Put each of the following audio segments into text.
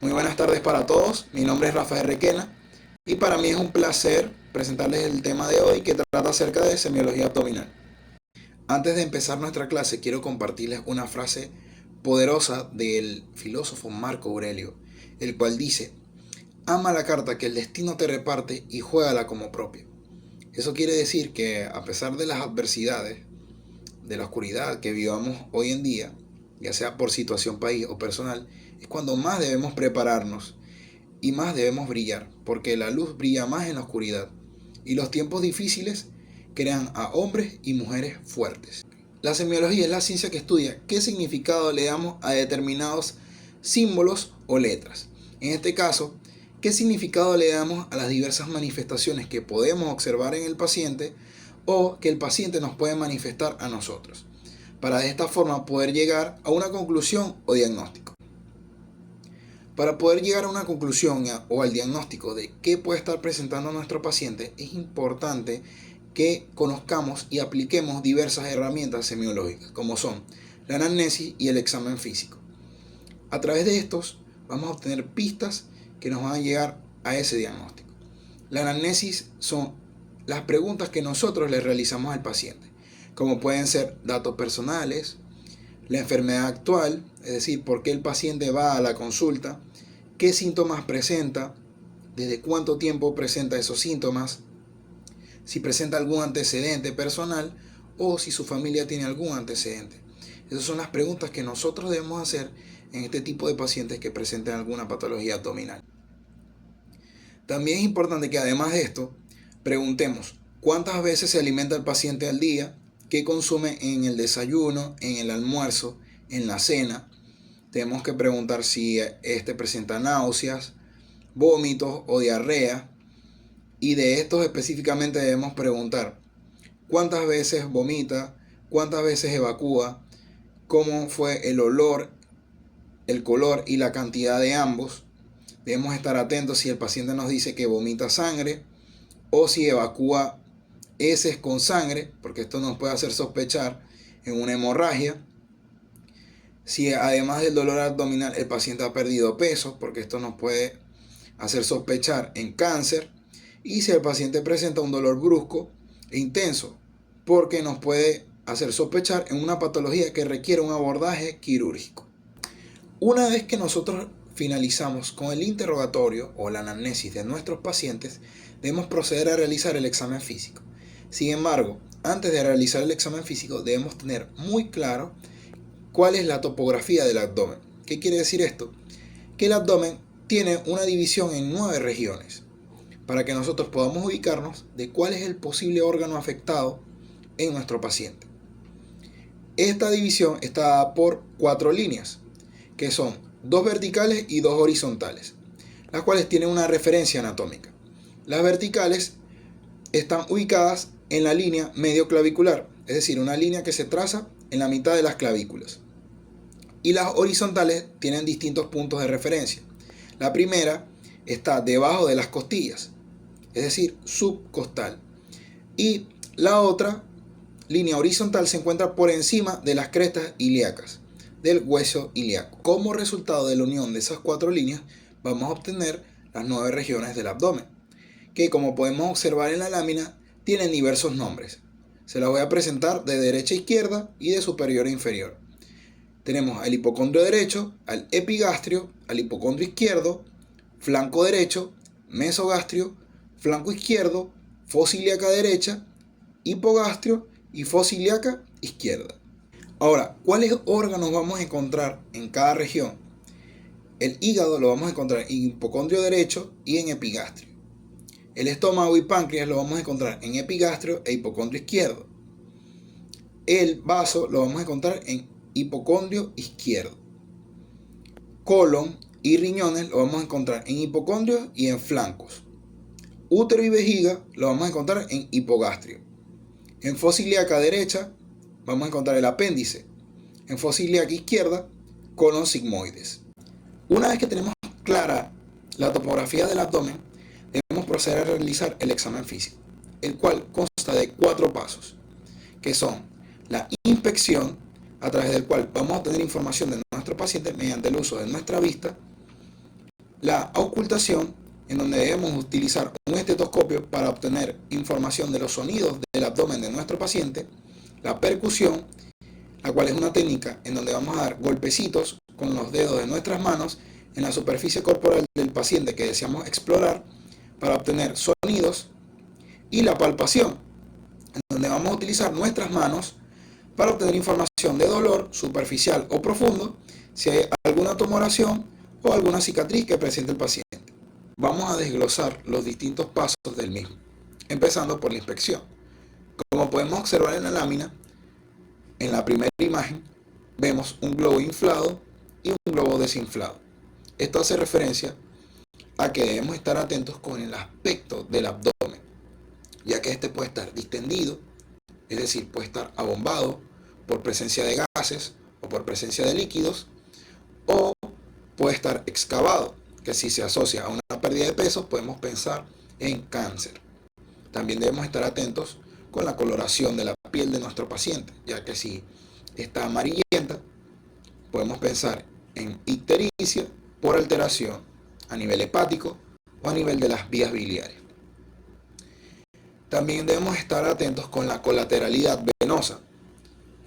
Muy buenas tardes para todos, mi nombre es Rafael Requena y para mí es un placer presentarles el tema de hoy que trata acerca de semiología abdominal. Antes de empezar nuestra clase quiero compartirles una frase poderosa del filósofo Marco Aurelio, el cual dice: ama la carta que el destino te reparte y juégala como propia. Eso quiere decir que a pesar de las adversidades, de la oscuridad que vivamos hoy en día, ya sea por situación país o personal, es cuando más debemos prepararnos y más debemos brillar, porque la luz brilla más en la oscuridad y los tiempos difíciles crean a hombres y mujeres fuertes. La semiología es la ciencia que estudia qué significado le damos a determinados símbolos o letras. En este caso, qué significado le damos a las diversas manifestaciones que podemos observar en el paciente o que el paciente nos puede manifestar a nosotros, para de esta forma poder llegar a una conclusión o diagnóstico. Para poder llegar a una conclusión o al diagnóstico de qué puede estar presentando nuestro paciente, es importante que conozcamos y apliquemos diversas herramientas semiológicas, como son la anamnesis y el examen físico. A través de estos vamos a obtener pistas que nos van a llegar a ese diagnóstico. La anamnesis son las preguntas que nosotros le realizamos al paciente, como pueden ser datos personales, la enfermedad actual, es decir, por qué el paciente va a la consulta, qué síntomas presenta, desde cuánto tiempo presenta esos síntomas, si presenta algún antecedente personal o si su familia tiene algún antecedente. Esas son las preguntas que nosotros debemos hacer en este tipo de pacientes que presenten alguna patología abdominal. También es importante que además de esto, preguntemos cuántas veces se alimenta el paciente al día, qué consume en el desayuno, en el almuerzo, en la cena. Tenemos que preguntar si presenta náuseas, vómitos o diarrea. Y de estos específicamente debemos preguntar cuántas veces vomita, cuántas veces evacúa, cómo fue el olor, el color y la cantidad de ambos. Debemos estar atentos si el paciente nos dice que vomita sangre o si evacúa heces con sangre, porque esto nos puede hacer sospechar en una hemorragia. Si además del dolor abdominal el paciente ha perdido peso, porque esto nos puede hacer sospechar en cáncer. Y si el paciente presenta un dolor brusco e intenso, porque nos puede hacer sospechar en una patología que requiere un abordaje quirúrgico. Una vez que nosotros finalizamos con el interrogatorio o la anamnesis de nuestros pacientes, debemos proceder a realizar el examen físico. Sin embargo, antes de realizar el examen físico debemos tener muy claro cuál es la topografía del abdomen. ¿Qué quiere decir esto? Que el abdomen tiene una división en 9 regiones, para que nosotros podamos ubicarnos de cuál es el posible órgano afectado en nuestro paciente. Esta división está dada por 4 líneas, que son 2 verticales y 2 horizontales, las cuales tienen una referencia anatómica. Las verticales están ubicadas en la línea medio clavicular, es decir, una línea que se traza en la mitad de las clavículas. Y las horizontales tienen distintos puntos de referencia. La primera está debajo de las costillas, es decir, subcostal. Y la otra línea horizontal se encuentra por encima de las crestas ilíacas, del hueso ilíaco. Como resultado de la unión de esas 4 líneas, vamos a obtener las 9 regiones del abdomen, que como podemos observar en la lámina, tienen diversos nombres. Se las voy a presentar de derecha a izquierda y de superior a inferior. Tenemos al hipocondrio derecho, al epigastrio, al hipocondrio izquierdo, flanco derecho, mesogastrio, flanco izquierdo, fosa ilíaca derecha, hipogastrio y fosa ilíaca izquierda. Ahora, ¿cuáles órganos vamos a encontrar en cada región? El hígado lo vamos a encontrar en hipocondrio derecho y en epigastrio. El estómago y páncreas lo vamos a encontrar en epigastrio e hipocondrio izquierdo. El vaso lo vamos a encontrar en hipocondrio izquierdo. Colon y riñones lo vamos a encontrar en hipocondrio y en flancos. Útero y vejiga lo vamos a encontrar en hipogastrio. En fosa ilíaca derecha vamos a encontrar el apéndice. En fosa ilíaca izquierda, colon sigmoides. Una vez que tenemos clara la topografía del abdomen, debemos proceder a realizar el examen físico, el cual consta de 4 pasos, que son la inspección, a través del cual vamos a obtener información de nuestro paciente mediante el uso de nuestra vista, La ocultación, en donde debemos utilizar un estetoscopio para obtener información de los sonidos del abdomen de nuestro paciente. La percusión, la cual es una técnica en donde vamos a dar golpecitos con los dedos de nuestras manos en la superficie corporal del paciente que deseamos explorar para obtener sonidos. Y la palpación, en donde vamos a utilizar nuestras manos para obtener información de dolor superficial o profundo, si hay alguna tumoración o alguna cicatriz que presente el paciente. Vamos a desglosar los distintos pasos del mismo, empezando por la inspección. Como podemos observar en la lámina, en la primera imagen vemos un globo inflado y un globo desinflado. Esto hace referencia a que debemos estar atentos con el aspecto del abdomen, ya que este puede estar distendido, es decir, puede estar abombado por presencia de gases o por presencia de líquidos, o puede estar excavado, que si se asocia a una pérdida de peso podemos pensar en cáncer. También debemos estar atentos con la coloración de la piel de nuestro paciente, ya que si está amarillenta podemos pensar en ictericia por alteración a nivel hepático o a nivel de las vías biliares. También debemos estar atentos con la colateralidad venosa,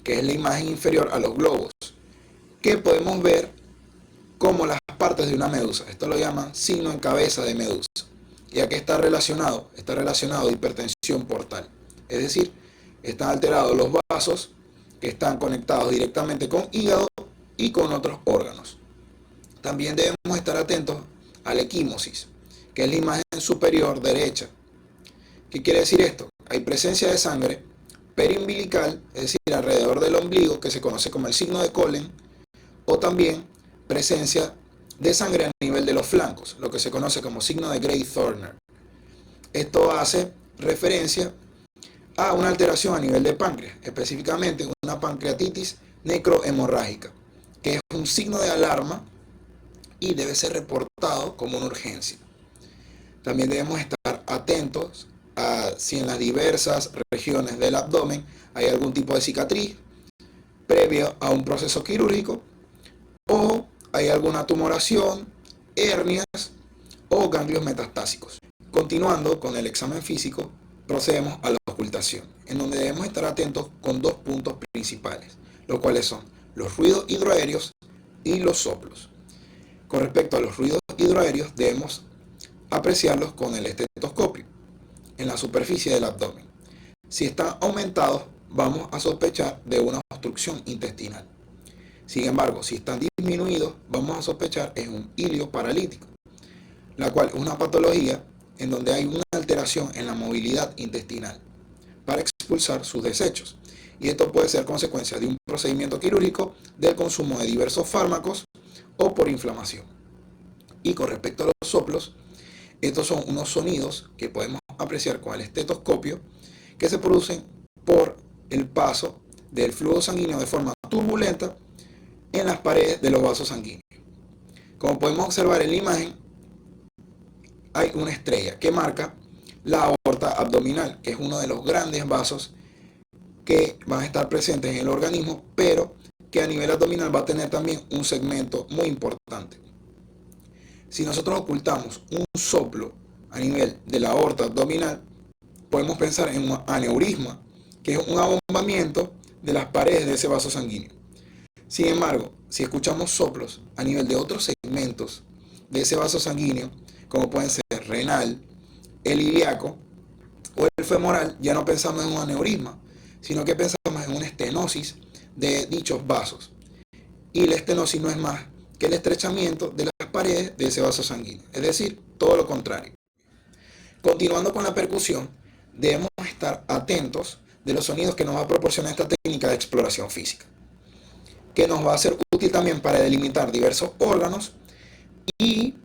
que es la imagen inferior a los globos, que podemos ver como las partes de una medusa. Esto lo llaman signo en cabeza de medusa, ya que está relacionado a hipertensión portal. Es decir, están alterados los vasos que están conectados directamente con hígado y con otros órganos. También debemos estar atentos a la equimosis, que es la imagen superior derecha. ¿Qué quiere decir esto? Hay presencia de sangre periumbilical, es decir, alrededor del ombligo, que se conoce como el signo de Collen, o también presencia de sangre a nivel de los flancos, lo que se conoce como signo de Gray-Thorner. Esto hace referencia a una alteración a nivel de páncreas, específicamente una pancreatitis necrohemorrágica, que es un signo de alarma y debe ser reportado como una urgencia. También debemos estar atentos a si en las diversas regiones del abdomen hay algún tipo de cicatriz previo a un proceso quirúrgico, o hay alguna tumoración, hernias o ganglios metastásicos. Continuando con el examen físico, procedemos a la ocultación, en donde debemos estar atentos con dos puntos principales, los cuales son los ruidos hidroaéreos y los soplos. Con respecto a los ruidos hidroaéreos, debemos apreciarlos con el estetoscopio en la superficie del abdomen. Si están aumentados, vamos a sospechar de una obstrucción intestinal. Sin embargo, si están disminuidos, vamos a sospechar en un ilio paralítico, la cual es una patología en donde hay una alteración en la movilidad intestinal para expulsar sus desechos. Y esto puede ser consecuencia de un procedimiento quirúrgico, del consumo de diversos fármacos o por inflamación. Y con respecto a los soplos, estos son unos sonidos que podemos apreciar con el estetoscopio que se producen por el paso del flujo sanguíneo de forma turbulenta en las paredes de los vasos sanguíneos. Como podemos observar en la imagen, hay una estrella que marca la aorta abdominal, que es uno de los grandes vasos que van a estar presentes en el organismo, pero que a nivel abdominal va a tener también un segmento muy importante. Si nosotros ocultamos un soplo a nivel de la aorta abdominal, podemos pensar en un aneurisma, que es un abombamiento de las paredes de ese vaso sanguíneo. Sin embargo, si escuchamos soplos a nivel de otros segmentos de ese vaso sanguíneo, como pueden ser renal, el ilíaco o el femoral, ya no pensamos en un aneurisma, sino que pensamos en una estenosis de dichos vasos. Y la estenosis no es más que el estrechamiento de las paredes de ese vaso sanguíneo, es decir, todo lo contrario. Continuando con la percusión, debemos estar atentos de los sonidos que nos va a proporcionar esta técnica de exploración física, que nos va a ser útil también para delimitar diversos órganos y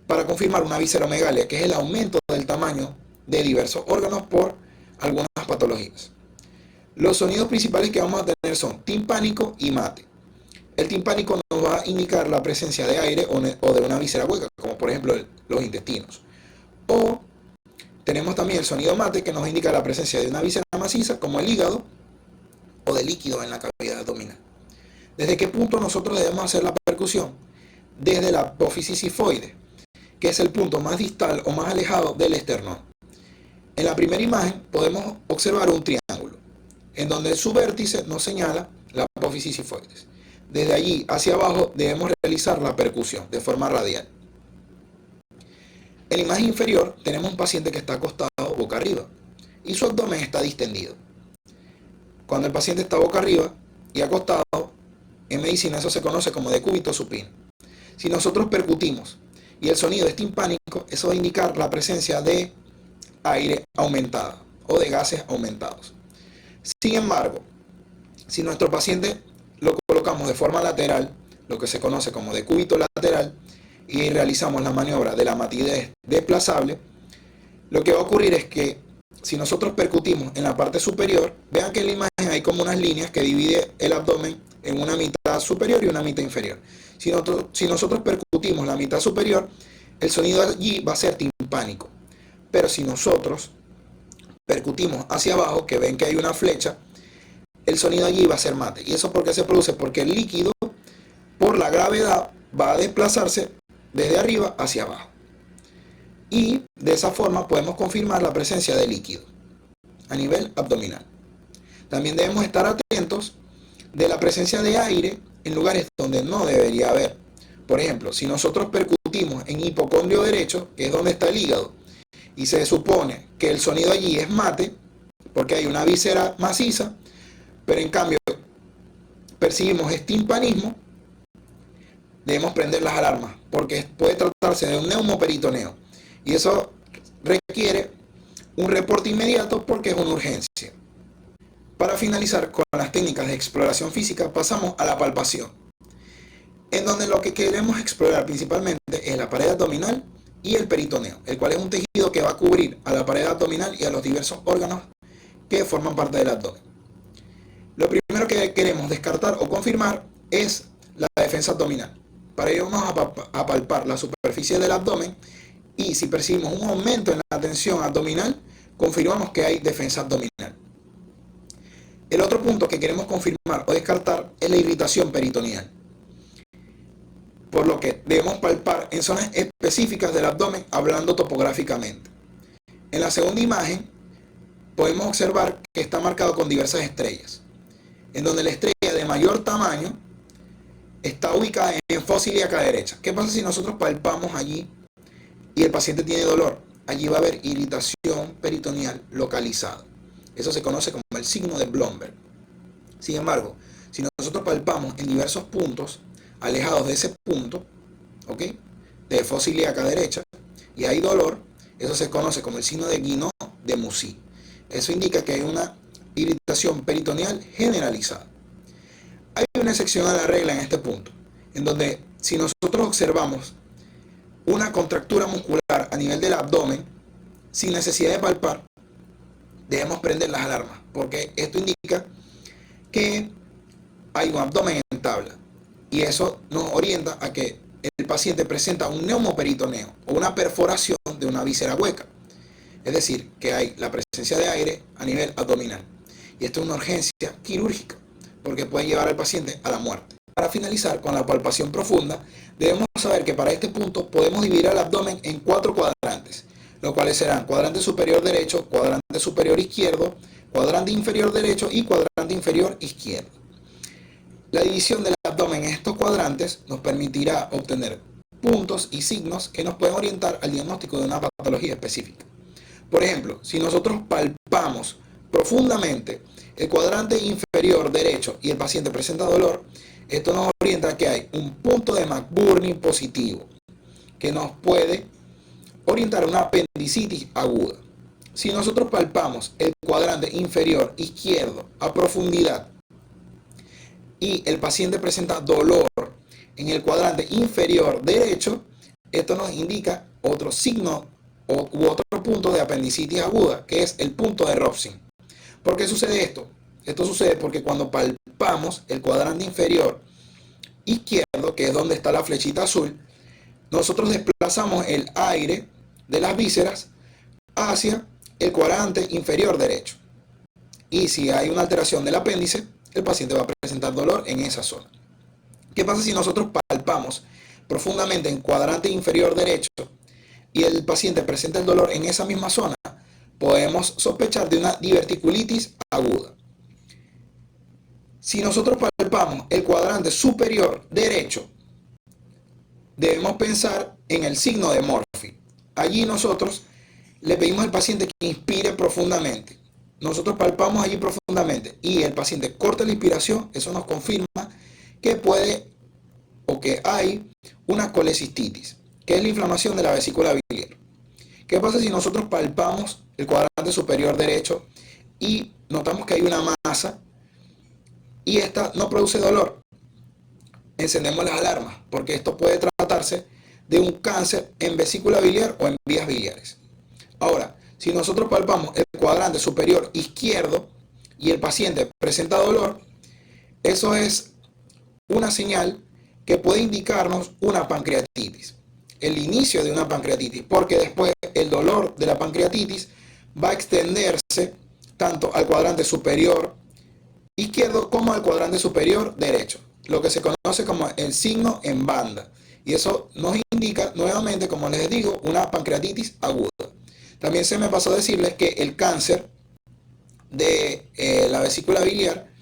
para confirmar una visceromegalia, que es el aumento del tamaño de diversos órganos por algunas patologías. Los sonidos principales que vamos a tener son timpánico y mate. El timpánico nos va a indicar la presencia de aire o de una víscera hueca, como por ejemplo los intestinos. O tenemos también el sonido mate, que nos indica la presencia de una víscera maciza, como el hígado, o de líquido en la cavidad abdominal. ¿Desde qué punto nosotros debemos hacer la percusión? Desde la apófisis sifoide, que es el punto más distal o más alejado del esternón. En la primera imagen podemos observar un triángulo, en donde su vértice nos señala la apófisis sifoides. Desde allí hacia abajo debemos realizar la percusión de forma radial. En la imagen inferior tenemos un paciente que está acostado boca arriba y su abdomen está distendido. Cuando el paciente está boca arriba y acostado, en medicina eso se conoce como decúbito supino. Si nosotros percutimos y el sonido es timpánico, eso va a indicar la presencia de aire aumentado o de gases aumentados. Sin embargo, si nuestro paciente lo colocamos de forma lateral, lo que se conoce como decúbito lateral, y realizamos la maniobra de la matidez desplazable, lo que va a ocurrir es que si nosotros percutimos en la parte superior, vean que en la imagen hay como unas líneas que dividen el abdomen en una mitad superior y una mitad inferior. Si nosotros percutimos la mitad superior, el sonido allí va a ser timpánico. Pero si nosotros percutimos hacia abajo, que ven que hay una flecha, el sonido allí va a ser mate. ¿Y eso por qué se produce? Porque el líquido, por la gravedad, va a desplazarse desde arriba hacia abajo. Y de esa forma podemos confirmar la presencia de líquido a nivel abdominal. También debemos estar atentos de la presencia de aire en lugares donde no debería haber. Por ejemplo, si nosotros percutimos en hipocondrio derecho, que es donde está el hígado, y se supone que el sonido allí es mate, porque hay una víscera maciza, pero en cambio percibimos timpanismo, debemos prender las alarmas, porque puede tratarse de un neumoperitoneo, y eso requiere un reporte inmediato porque es una urgencia. Para finalizar con las técnicas de exploración física, pasamos a la palpación, en donde lo que queremos explorar principalmente es la pared abdominal y el peritoneo, el cual es un tejido que va a cubrir a la pared abdominal y a los diversos órganos que forman parte del abdomen. Lo primero que queremos descartar o confirmar es la defensa abdominal. Para ello vamos a palpar la superficie del abdomen y si percibimos un aumento en la tensión abdominal, confirmamos que hay defensa abdominal. El otro punto que queremos confirmar o descartar es la irritación peritoneal, por lo que debemos palpar en zonas específicas del abdomen hablando topográficamente. En la segunda imagen podemos observar que está marcado con diversas estrellas, en donde la estrella de mayor tamaño está ubicada en fosa ilíaca derecha. ¿Qué pasa si nosotros palpamos allí y el paciente tiene dolor? Allí va a haber irritación peritoneal localizada. Eso se conoce como el signo de Blomberg. Sin embargo, si nosotros palpamos en diversos puntos alejados de ese punto, ¿ok?, de fosa ilíaca derecha, y hay dolor, eso se conoce como el signo de Guinot de Mussy. Eso indica que hay una irritación peritoneal generalizada. Hay una excepción a la regla en este punto, en donde si nosotros observamos una contractura muscular a nivel del abdomen, sin necesidad de palpar, debemos prender las alarmas, porque esto indica que hay un abdomen en tabla, y eso nos orienta a que el paciente presenta un neumoperitoneo o una perforación de una víscera hueca, es decir, que hay la presencia de aire a nivel abdominal. Y esto es una urgencia quirúrgica, porque puede llevar al paciente a la muerte. Para finalizar con la palpación profunda, debemos saber que para este punto podemos dividir el abdomen en 4 cuadrantes, los cuales serán cuadrante superior derecho, cuadrante superior izquierdo, cuadrante inferior derecho y cuadrante inferior izquierdo. La división del abdomen en estos cuadrantes nos permitirá obtener puntos y signos que nos pueden orientar al diagnóstico de una patología específica. Por ejemplo, si nosotros palpamos profundamente el cuadrante inferior derecho y el paciente presenta dolor, esto nos orienta a que hay un punto de McBurney positivo que nos puede orientar a una apendicitis aguda. Si nosotros palpamos el cuadrante inferior izquierdo a profundidad y el paciente presenta dolor en el cuadrante inferior derecho, esto nos indica otro signo u otro punto de apendicitis aguda, que es el punto de Robson. ¿Por qué sucede esto? Esto sucede porque cuando palpamos el cuadrante inferior izquierdo, que es donde está la flechita azul, nosotros desplazamos el aire de las vísceras hacia el cuadrante inferior derecho. Y si hay una alteración del apéndice, el paciente va a presentar dolor en esa zona. ¿Qué pasa si nosotros palpamos profundamente en cuadrante inferior derecho y el paciente presenta el dolor en esa misma zona, podemos sospechar de una diverticulitis aguda. Si nosotros palpamos el cuadrante superior derecho, debemos pensar en el signo de Murphy. Allí nosotros le pedimos al paciente que inspire profundamente. Nosotros palpamos allí profundamente y el paciente corta la inspiración. Eso nos confirma que puede o que hay una colecistitis, que es la inflamación de la vesícula biliar. ¿Qué pasa si nosotros palpamos el cuadrante superior derecho y notamos que hay una masa y esta no produce dolor? Encendemos las alarmas, porque esto puede tratarse de un cáncer en vesícula biliar o en vías biliares. Ahora, si nosotros palpamos el cuadrante superior izquierdo y el paciente presenta dolor, eso es una señal que puede indicarnos una pancreatitis, el inicio de una pancreatitis, porque después el dolor de la pancreatitis va a extenderse tanto al cuadrante superior izquierdo como al cuadrante superior derecho, lo que se conoce como el signo en banda. Y eso nos indica nuevamente, como les digo, una pancreatitis aguda. También se me pasó a decirles que el cáncer de la vesícula biliar,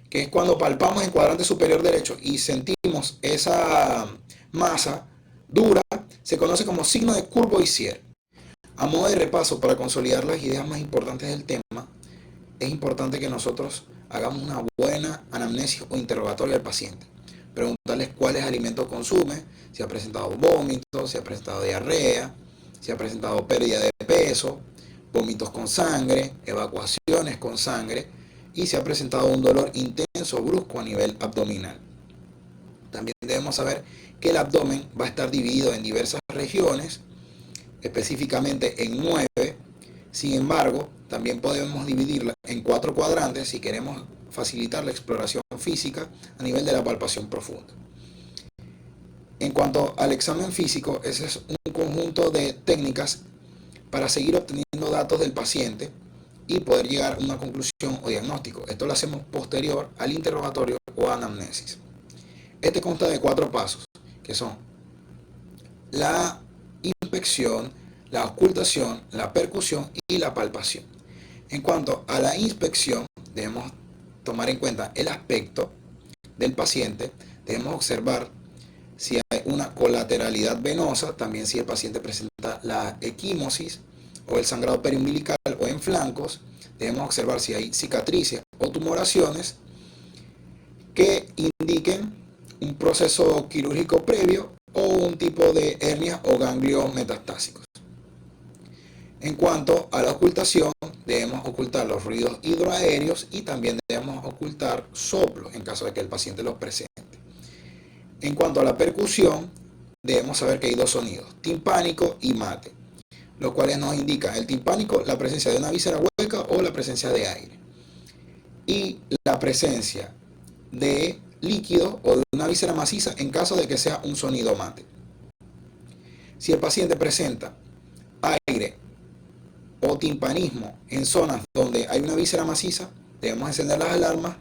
que es cuando palpamos el cuadrante superior derecho y sentimos esa masa dura, se conoce como signo de Courvoisier. A modo de repaso, para consolidar las ideas más importantes del tema, es importante que nosotros hagamos una buena anamnesis o interrogatorio al paciente. Preguntarles cuáles alimentos consume, si ha presentado vómitos, si ha presentado diarrea, si ha presentado pérdida de peso, vómitos con sangre, evacuaciones con sangre y si ha presentado un dolor intenso brusco a nivel abdominal. También debemos saber que el abdomen va a estar dividido en diversas regiones, específicamente en 9. Sin embargo, también podemos dividirla en 4 cuadrantes si queremos facilitar la exploración física a nivel de la palpación profunda. En cuanto al examen físico, ese es un conjunto de técnicas para seguir obteniendo datos del paciente y poder llegar a una conclusión o diagnóstico. Esto lo hacemos posterior al interrogatorio o anamnesis. Este consta de 4 pasos, que son la inspección, la auscultación, la percusión y la palpación. En cuanto a la inspección, debemos tomar en cuenta el aspecto del paciente, debemos observar si hay una colateralidad venosa, también si el paciente presenta la equimosis o el sangrado periumbilical o en flancos, debemos observar si hay cicatrices o tumoraciones que indiquen un proceso quirúrgico previo o un tipo de hernia o ganglios metastásicos. En cuanto a la ocultación, debemos ocultar los ruidos hidroaéreos y también debemos ocultar soplos en caso de que el paciente los presente. En cuanto a la percusión, debemos saber que hay 2 sonidos, timpánico y mate, los cuales nos indican el timpánico, la presencia de una víscera hueca o la presencia de aire, y la presencia de líquido o de una víscera maciza en caso de que sea un sonido mate. Si el paciente presenta aire o timpanismo en zonas donde hay una víscera maciza, debemos encender las alarmas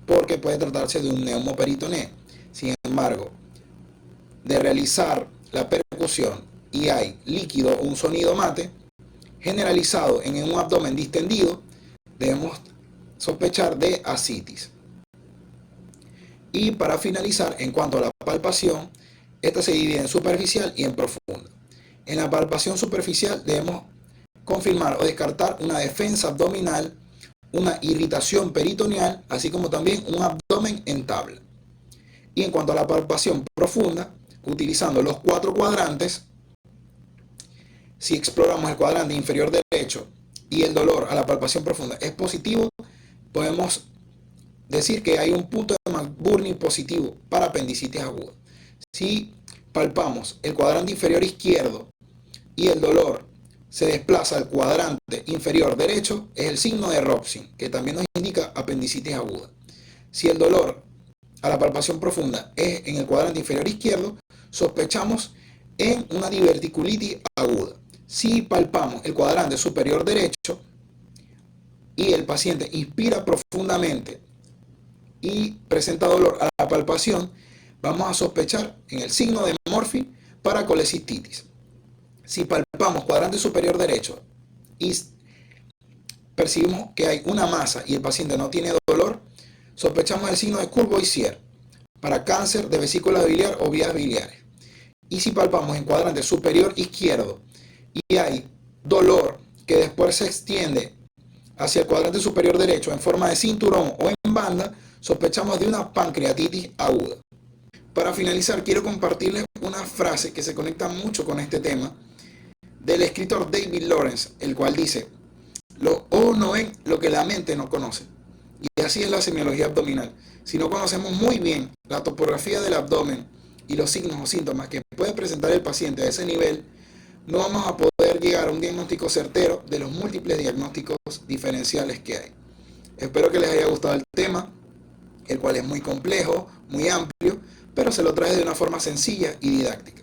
porque puede tratarse de un neumoperitoneo. Sin embargo, de realizar la percusión y hay líquido o un sonido mate generalizado en un abdomen distendido, debemos sospechar de ascitis. Y para finalizar, en cuanto a la palpación, esta se divide en superficial y en profunda. En la palpación superficial debemos confirmar o descartar una defensa abdominal, una irritación peritoneal, así como también un abdomen en tabla. Y en cuanto a la palpación profunda, utilizando los 4 cuadrantes, si exploramos el cuadrante inferior derecho y el dolor a la palpación profunda es positivo, podemos decir que hay un punto de McBurney positivo para apendicitis aguda. Si palpamos el cuadrante inferior izquierdo y el dolor se desplaza al cuadrante inferior derecho, es el signo de Robson, que también nos indica apendicitis aguda. Si el dolor a la palpación profunda es en el cuadrante inferior izquierdo, sospechamos en una diverticulitis aguda. Si palpamos el cuadrante superior derecho y el paciente inspira profundamente y presenta dolor a la palpación, vamos a sospechar en el signo de Murphy para colecistitis. Si palpamos cuadrante superior derecho y percibimos que hay una masa y el paciente no tiene dolor, sospechamos el signo de Courvoisier para cáncer de vesícula biliar o vías biliares. Y si palpamos en cuadrante superior izquierdo y hay dolor que después se extiende hacia el cuadrante superior derecho en forma de cinturón o en banda, sospechamos de una pancreatitis aguda. Para finalizar, quiero compartirles una frase que se conecta mucho con este tema del escritor David Lawrence, el cual dice: los ojos no ven lo que la mente no conoce. Y así es la semiología abdominal. Si no conocemos muy bien la topografía del abdomen y los signos o síntomas que puede presentar el paciente a ese nivel, no vamos a poder llegar a un diagnóstico certero de los múltiples diagnósticos diferenciales que hay. Espero que les haya gustado el tema, el cual es muy complejo, muy amplio, pero se lo trae de una forma sencilla y didáctica.